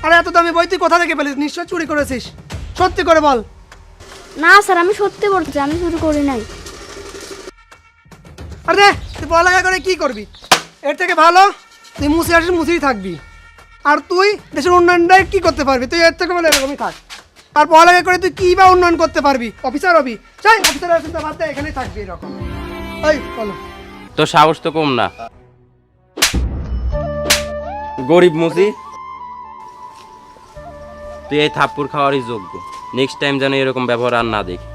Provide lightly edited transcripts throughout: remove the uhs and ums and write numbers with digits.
আরে এত দামি বই তুই কোথা থেকে পেলিস? নিশ্চয় চুরি করেছিস, সত্যি করে বল। না স্যার, আমি সত্যি বলছি, আমি চুরি করি নাই। আরে তুই পড়ালেখা করে কি করবি? এর থেকে ভালো তুই মুছে আসিস, মুছেই থাকবি। আর তুই দেশের উন্নয়নটাই কি করতে পারবি? তুই এর থেকে ভালো এরকমই থাক। আর পড়ালেখা করে তুই কী বা উন্নয়ন করতে পারবি? অফিসার হবি? চাই অফিসার চিন্তা বাদ দে, এখানেই থাকবি এরকম। ওই বলো, তোর সাহস তো কম না। গরিব মুসি, তুই এই থাপ্পড় খাওয়ারই যোগ্য। নেক্সট টাইম যেন এরকম ব্যবহার আর না দেখি।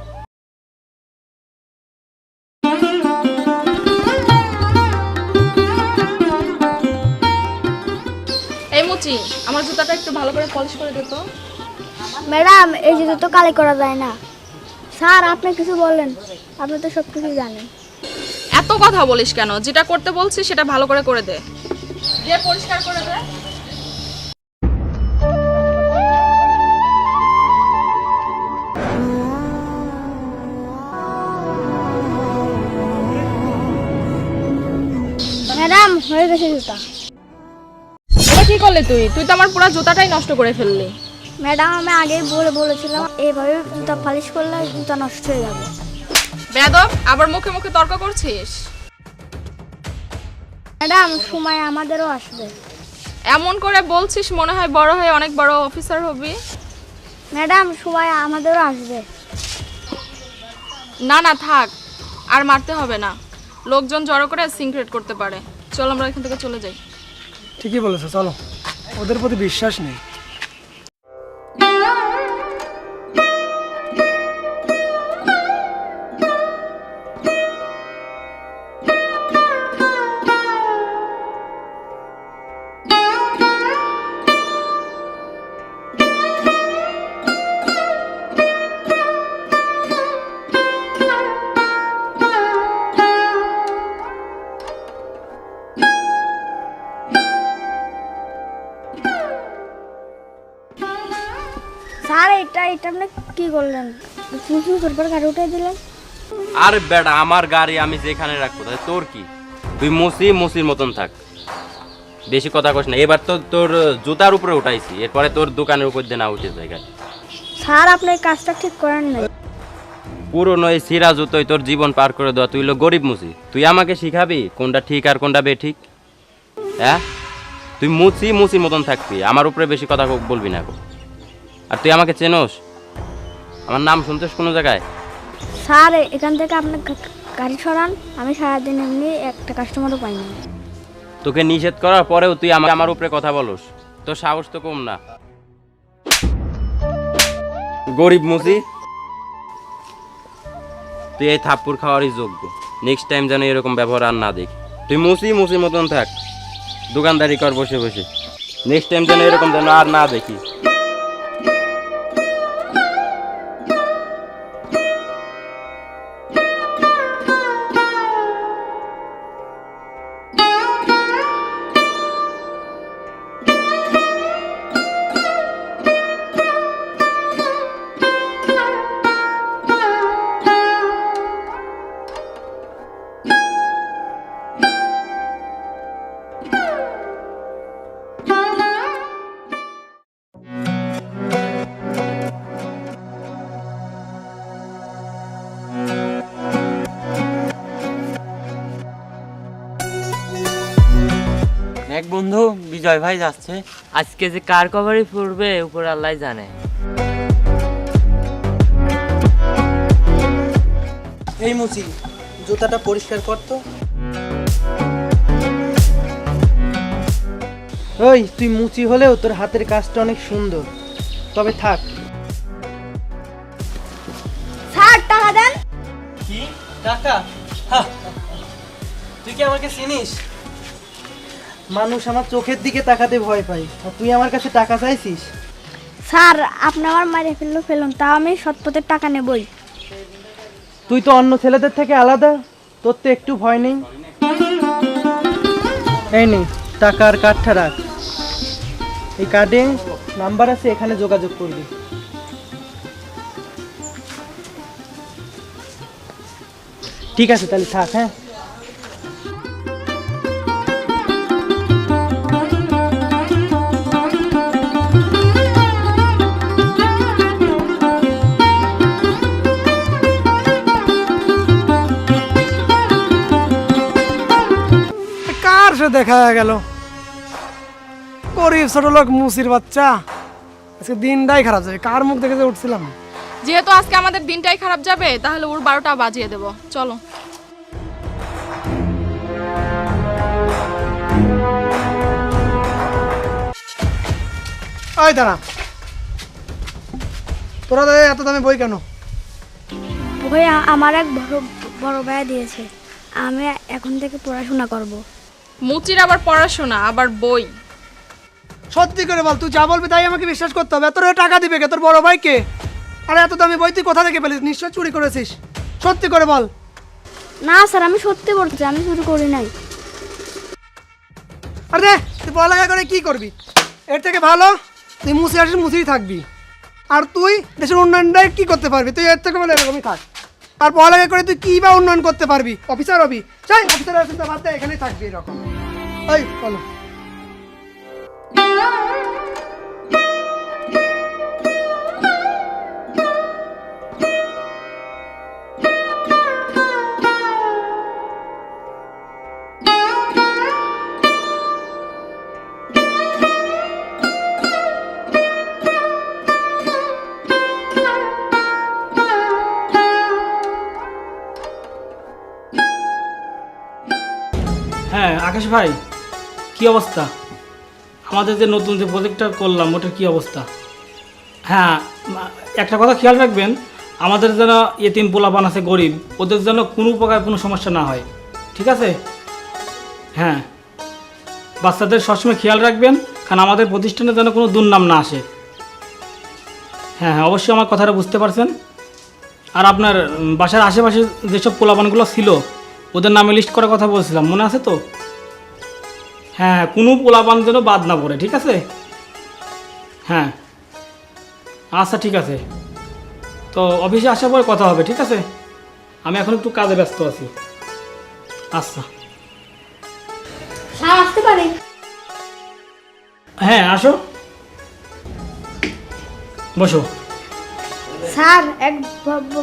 এই মুচি, আমার জুতাটা একটু ভালো করে পলিশ করে দে তো। ম্যাডাম, এই জুতো তো কালি করা যায় না। স্যার, আপনি কিছু বলেন, আপনি তো সব কিছু জানেন। এত কথা বলিস কেন? যেটা করতে বলছি সেটা ভালো করে করে দে। দিয়ে পরিষ্কার করে দে। ম্যাডাম, হয়ে গেছে জুতা। এটা কি করলি তুই? তুই তো আমার পুরো জুতাটাই নষ্ট করে ফেললি। ম্যাডাম, আমি আগেই বলেছিলাম এইভাবে জুতা পালিশ করলে জুতা নষ্ট হয়ে যাবে। বেয়াদব, আবার মুখে মুখে তর্ক করছিস। ম্যাডাম, সময় আমাদেরও আসবে। এমন করে বলছিস মনে হয় বড় হয়ে অনেক বড় অফিসার হবি। ম্যাডাম, সময় আমাদেরও আসবে। না না থাক, আর মারতে হবে না। লোকজন জড়ো করে সিনক্রেট করতে পারে। চল আমরা এখান থেকে চলে যাই। ঠিকই বলেছো, চলো। ওদের প্রতি বিশ্বাস নেই। স্যার, এটা আপনি কি করলেন? তারপর গাড়ি উঠে দিলেন। আর বেটা, আমার গাড়ি আমি যেখানে রাখবো তাই তোর কি? তুই মুসির মতন থাক, বেশি কথা কস না। এবার তো তোর জুতার উপরে উঠাইছি, এরপরে তোর দোকানের উপর দিয়ে না উঠে যায় গাড়ি। স্যার, আপনি এই কাজটা ঠিক করেন নাই। পুরনো এই সিরা জুতোয় তোর জীবন পার করে দেওয়া। তুই হলো গরিব মুসি, তুই আমাকে শিখাবি কোনটা ঠিক আর কোনটা বেঠিক? হ্যাঁ, তুই মুসির মতন থাকবি, আমার উপরে বেশি কথা বলবি না। আর তুই আমাকে চেনোস? আমার নাম শুনতেস কোনো জায়গায়? স্যার, এখান থেকে আপনি গাড়ি সরান। আমি সারাদিন এমনি একটা কাস্টমারও পাই না। তোকে নিষেধ করার পরেও তুই আমার উপরে কথা বলস, তোর সাহস তো কম না। গরিব মুসি, তুই এই থাপ্পড় খাওয়ারই যোগ্য। নেক্সট টাইম যেন এরকম ব্যবহার আর না দেখি। তুই মুসির মতন থাক, দোকানদারি কর বসে বসে। নেক্সট টাইম যেন এরকম যেন আর না দেখি। এক বন্ধু বিজয় ভাই যাচ্ছে, আজকে যে কার কভারই পড়বে উপর আল্লাহ জানে। এই মুচি, জুতাটা পরিষ্কার করতো। ওই, তুই মুচি হলেও তোর হাতের কাজটা অনেক সুন্দর। তবে থাক। স্যার, টাকা দেন। কি টাকা? তুই কি আমাকে চিনিস? মানুষ আমার চোখের দিকে তাকাতে ভয় পায়, আর তুই আমার কাছে টাকা চাইছিস? স্যার, আপনি আমার মারে ফেলুন, তাও আমি সৎপথের টাকা নেবই। তুই তো অন্য ছেলেদের থেকে আলাদা, তোর তো একটু ভয় নেই। এই নে টাকা, আর কার্ডটা রাখ। এই কার্ডে নাম্বার আছে, এখানে যোগাযোগ করবি। ঠিক আছে, তাহলে থাক। হ্যাঁ, দেখা হয়ে গেল। গরিব ছোট লোক মুসির বাচ্চা, আজকে দিনটাই খারাপ যাবে। কার মুখ দেখে যে উঠছিলাম। যেহেতু আজকে আমাদের দিনটাই খারাপ যাবে, তাহলে ওর 12টা বাজিয়ে দেবো। চলো। ওই দাঁড়া, তোরা এত দামে বই কেন? বই আমার এক বড় ভাই দিয়েছে, আমি এখন থেকে পড়াশোনা করব। মুচির আবার পড়াশোনা, আবার বই। সত্যি করে বল, তুই যা বলবি তাই আমাকে বিশ্বাস করতে হবে। তোর টাকা দিবে কে? তোর বড় ভাইকে? আরে এত দামি বই তুই কোথা থেকে পেলিস? নিশ্চয় চুরি করেছিস। সত্যি করে বল। না স্যার, আমি সত্যি বলছি, আমি চুরি করি নাই। আরে তুই পড়ালেখা করে কি করবি? এর থেকে ভালো তুই মুসি আসিস, মুসিই থাকবি। আর তুই দেশের উন্নয়নটাই কি করতে পারবি? তুই এর থেকে ভালো এরকমই থাক। আর পড়ালেখা করে তুই কী বা উন্নয়ন করতে পারবি? অফিসার হবি? চাই অফিসার চিন্তা বাদ দে, এখানেই থাকবি এরকম। ওই চলো। হ্যাঁ আকাশ ভাই, কি অবস্থা? আমাদের যে নতুন যে প্রজেক্টটা করলাম ওটার কি অবস্থা? হ্যাঁ, একটা কথা খেয়াল রাখবেন, আমাদের যেন এতিম পোলাপান আছে গরিব, ওদের যেন কোনো প্রকার কোনো সমস্যা না হয়, ঠিক আছে? হ্যাঁ, বাচ্চাদের সবসময় খেয়াল রাখবেন, কারণ আমাদের প্রতিষ্ঠানে যেন কোনো দুর্নাম না আসে। হ্যাঁ হ্যাঁ, অবশ্যই আমার কথাটা বুঝতে পারছেন। আর আপনার বাসার আশেপাশে যেসব পোলাপানগুলো ছিল ওদের নামে লিস্ট করার কথা বলছিলাম, মনে আছে তো? হ্যাঁ, কোনো পোলাপান যেন বাদ না পড়ে, ঠিক আছে? হ্যাঁ আচ্ছা, ঠিক আছে। তো অফিসে আসার পরে কথা হবে, ঠিক আছে? আমি এখন একটু কাজে ব্যস্ত আছি। আচ্ছা স্যার আসতে পারি? হ্যাঁ আসো, বসো। স্যার এক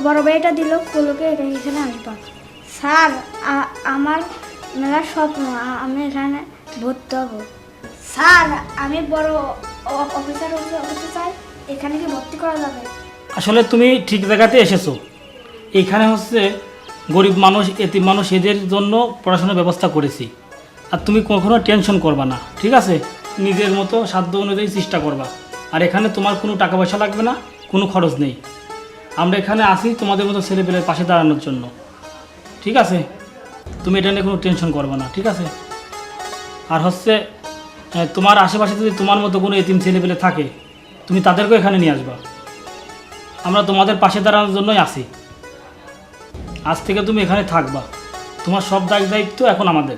বড় ভাইটা দিল কোলোকে এখানে আসবা। স্যার আমার মেলার স্বপ্ন, আমি এখানে ভর্তি হব। স্যার আমি বড় অফিসার হতে চাই, এখানে কি ভর্তি করা যাবে? আসলে তুমি ঠিক জায়গাতে এসেছো। এইখানে হচ্ছে গরিব মানুষ, এতিম মানুষ, এদের জন্য পড়াশোনার ব্যবস্থা করেছি। আর তুমি কখনো টেনশন করবা না, ঠিক আছে? নিজের মতো সাধ্য অনুযায়ী চেষ্টা করবা। আর এখানে তোমার কোনো টাকা পয়সা লাগবে না, কোনো খরচ নেই। আমরা এখানে আসি তোমাদের মতো ছেলেপেলের পাশে দাঁড়ানোর জন্য, ঠিক আছে? তুমি এটা নিয়ে কোনো টেনশন করবে না, ঠিক আছে? আর হচ্ছে তোমার আশেপাশে যদি তোমার মতো কোনো এতিম ছেলেপেলে থাকে, তুমি তাদেরকেও এখানে নিয়ে আসবা। আমরা তোমাদের পাশে দাঁড়ানোর জন্যই আসি। আজ থেকে তুমি এখানে থাকবা, তোমার সব দায়িত্ব এখন আমাদের,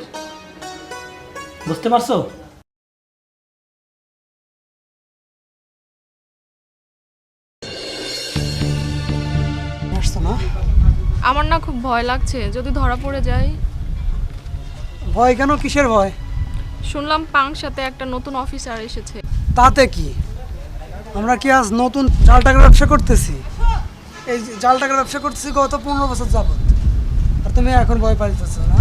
বুঝতে পারছো? আসছো না? আমার না খুব ভয় লাগছে, যদি ধরা পড়ে যাই। ভয় কেন? কিসের ভয়? শুনলাম পাংশাতে একটা নতুন অফিসার এসেছে। তাতে কি? আমরা কি আজ নতুন জাল টাকার ব্যবসা করতেছি? এই জাল টাকার ব্যবসা করতেছি গত 15 বছর যাবত। আর তুমি এখন ভয় পাইতেছ না?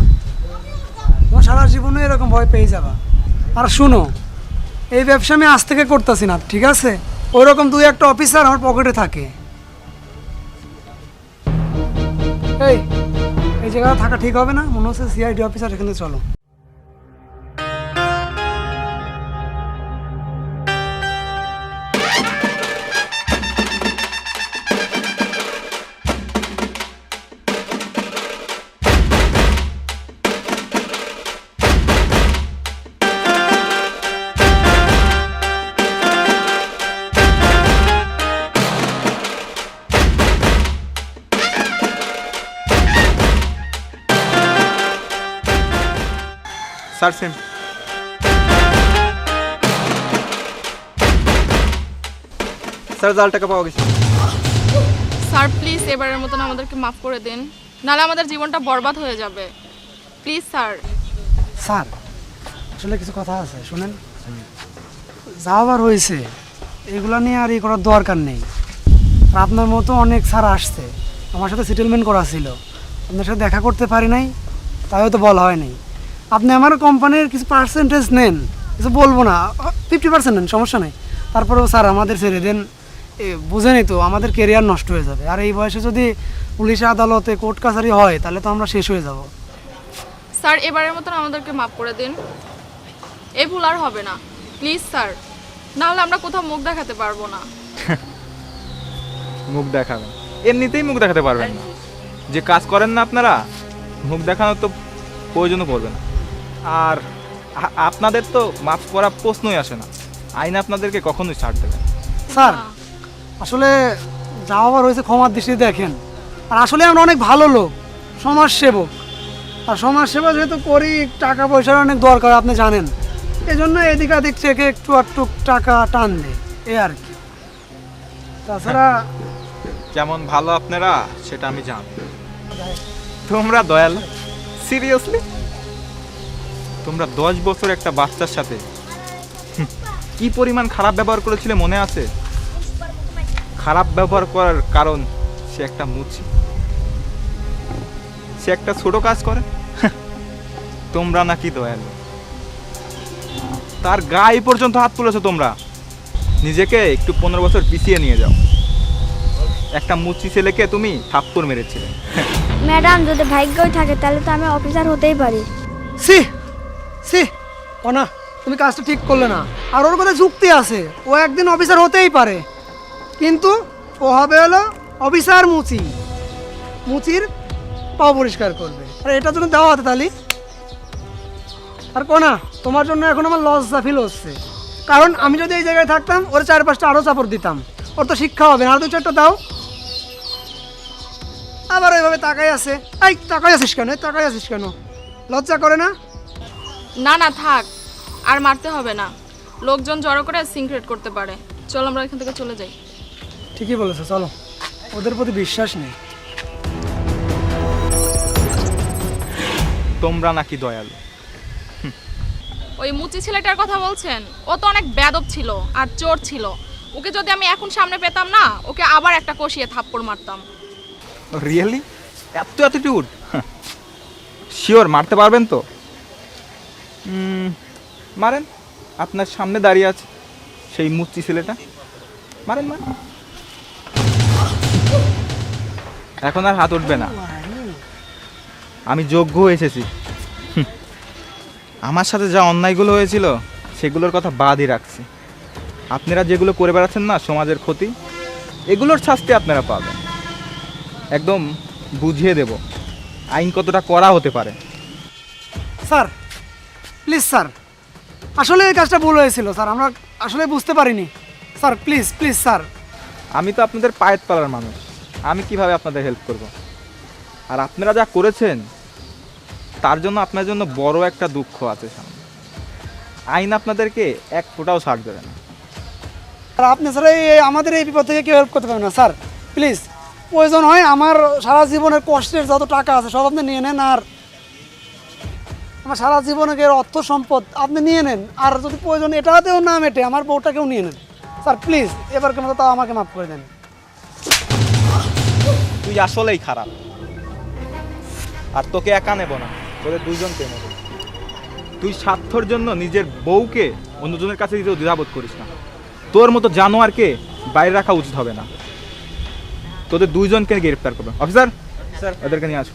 তোমার সারা জীবনে এরকম ভয় পেয়ে যাবা। আর শুনো, এই ব্যবসা আমি আজ থেকে করতেছি না, ঠিক আছে? ওইরকম 2-1টা অফিসার আমার পকেটে থাকে। এই জায়গায় থাকা ঠিক হবে না, মনে হচ্ছে সিআইডি অফিসার, এখানে চলো। Sir same. স্যার জাল টাকা পাওয়া গেছে। স্যার প্লিজ এবারের মতন আমাদেরকে মাফ করে দিন, নাহলে আমাদের জীবনটা বরবাদ হয়ে যাবে। Please sir. স্যার আসলে কিছু কথা আছে, শুনেন। যাওয়ার হয়েছে, এগুলো নিয়ে আর করার দরকার নেই। আর আপনার মতো অনেক স্যার আসছে, আমার সাথে সেটেলমেন্ট করা ছিল, আপনার সাথে দেখা করতে পারি নাই, তাই হয়তো বলা হয়নি। আপনি আমার কোম্পানির কিছু পার্সেন্টেজ নেন, কিছু বলবো না, 50% নেন, সমস্যা নেই। তারপরেও স্যার আমাদের ছেড়ে দেন, বুঝেনি তো আমাদের কেরিয়ার নষ্ট হয়ে যাবে। আর এই বয়সে যদি পুলিশ আদালতে কোর্ট কাছারি হয় তাহলে তো আমরা শেষ হয়ে যাব। স্যার এবারের মতন আমাদেরকে মাফ করে দিন, এই ভুল আর হবে না প্লিজ স্যার, নাহলে আমরা কোথাও মুখ দেখাতে পারবো না। মুখ দেখাবেন, এমনিতেই মুখ দেখাতে পারবেন না। যে কাজ করেন না আপনারা, মুখ দেখানো তো প্রয়োজনও পড়বে না। আর আপনাদের তো মাফ করা প্রশ্নই আসে না, আইন আপনাদেরকে কখনোই ছাড় দেবে না। স্যার আসলে যা হবার হয়েছে ক্ষমার দৃষ্টিতে দেখেন। আর আসলে আমরা অনেক ভালো লোক, সমাজসেবক। আর সমাজসেবা যেহেতু করি, টাকা পয়সার অনেক দরকার আপনি জানেন, এই জন্য এদিক ওদিক থেকে একটু আটটু টাকা টান দেয়, এই আর কি। তাছাড়া কেমন ভালো আপনারা সেটা আমি জানি। তোমরা দয়াল, সিরিয়াসলি তোমরা 10 বছর একটা বাচ্চার সাথে কি পরিমাণ খারাপ ব্যবহার করেছিলে মনে আছে? খারাপ ব্যবহার করার কারণ সে একটা মুচি, সে একটা ছোট কাজ করে। তোমরা নাকি দয়ালু, তার গায়ে পর্যন্ত হাত তুলেছো তোমরা। নিজেকে একটু 15 বছর পিছিয়ে নিয়ে যাও। একটা মুচি ছেলেকে তুমি থাপ্পড় মেরেছিলে। ম্যাডাম যদি ভাগ্যই থাকে তাহলে তো আমি অফিসার হতেই পারি। সি সি না, তুমি কাজটা ঠিক করলে না। আর ওর কথা যুক্তি আছে, ও একদিন অফিসার হতেই পারে, কিন্তু ও হবে হলো অফিসার মুচি, মুচির পাও পরিষ্কার করবে। আর এটার জন্য দেওয়া হতে তালি। আর কোনা, তোমার জন্য এখন আমার লজ্জা ফিল হচ্ছে, কারণ আমি যদি এই জায়গায় থাকতাম ওর 4-5টা আরও চাপড় দিতাম। ওর তো শিক্ষা হবে না, আর 2-4টা দাও। আবার ওইভাবে তাকাই আছে, এই তাকাই আছিস কেন, তাকাই আছিস কেন, লজ্জা করে না? না না থাক, আর মারতে হবে না, লোকজন জড়ো করে সিনক্রেট করতে পারে। চল আমরা এখান থেকে চলে যাই। ঠিকই বলেছো, চলো, ওদের প্রতি বিশ্বাস নেই। তোমরা নাকি দয়ালু। ওই মুচি ছেলেটার কথা বলছেন, ও তো অনেক বেয়াদব ছিল আর চোর ছিল। ওকে যদি আমি এখন সামনে পেতাম না, ওকে আবার একটা কষিয়ে থাপ্পড় মারতাম। রিয়েলি? এত অ্যাটিটিউড? শিওর মারতে পারবেন তো? মারেন, আপনার সামনে দাঁড়িয়ে আছে সেই মুচি ছেলেটা, মারেন মারেন। এখন আর হাত উঠবে না, আমি যোগ্য এসেছি। আমার সাথে যা অন্যায়গুলো হয়েছিল সেগুলোর কথা বাদই রাখছি। আপনারা যেগুলো করে বেড়াচ্ছেন না, সমাজের ক্ষতি, এগুলোর শাস্তি আপনারা পাবেন। একদম বুঝিয়ে দেব আইন কতটা কড়া হতে পারে। স্যার প্লিজ স্যার, আসলে এই কাজটা ভুল হয়েছিল স্যার, আমরা আসলে বুঝতে পারিনি স্যার, প্লিজ প্লিজ স্যার। আমি তো আপনাদের পায়ের তলার মানুষ, আমি কিভাবে আপনাদের হেল্প করব? আর আপনারা যা করেছেন তার জন্য আপনার জন্য বড় একটা দুঃখ আছে সামনে। আইন আপনাদেরকে এক ফোঁটাও ছাড় দেবে না। আর আপনি স্যার আমাদের এই বিপদ থেকে কেউ হেল্প করতে পারবেন না স্যার, প্লিজ। প্রয়োজন হয় আমার সারা জীবনের কষ্টের যত টাকা আছে সব আপনি নিয়ে নেন, আর আমার সারা জীবনের অর্থ সম্পদ আপনি নিয়ে নেন। আর যদি প্রয়োজন এটাতেও না মেটে, আমার বউটাকেও নিয়ে নেন স্যার, প্লিজ। এবারকার মতো তাও আমাকে মাফ করে দেন। তুই আসলেই খারাপ, আর তোকে একা নেব না, তোদের দুইজনকে নেব। তুই স্বার্থর জন্য নিজের বউকে অন্যজনের কাছে দিতেও দ্বিধাবোধ করিস না। তোর মতো জানোয়ারকে বাইরে রাখা উচিত হবে না। তোদের দুইজনকে গ্রেফতার করবে। অফিসার স্যার, ওদেরকে নিয়ে আসো।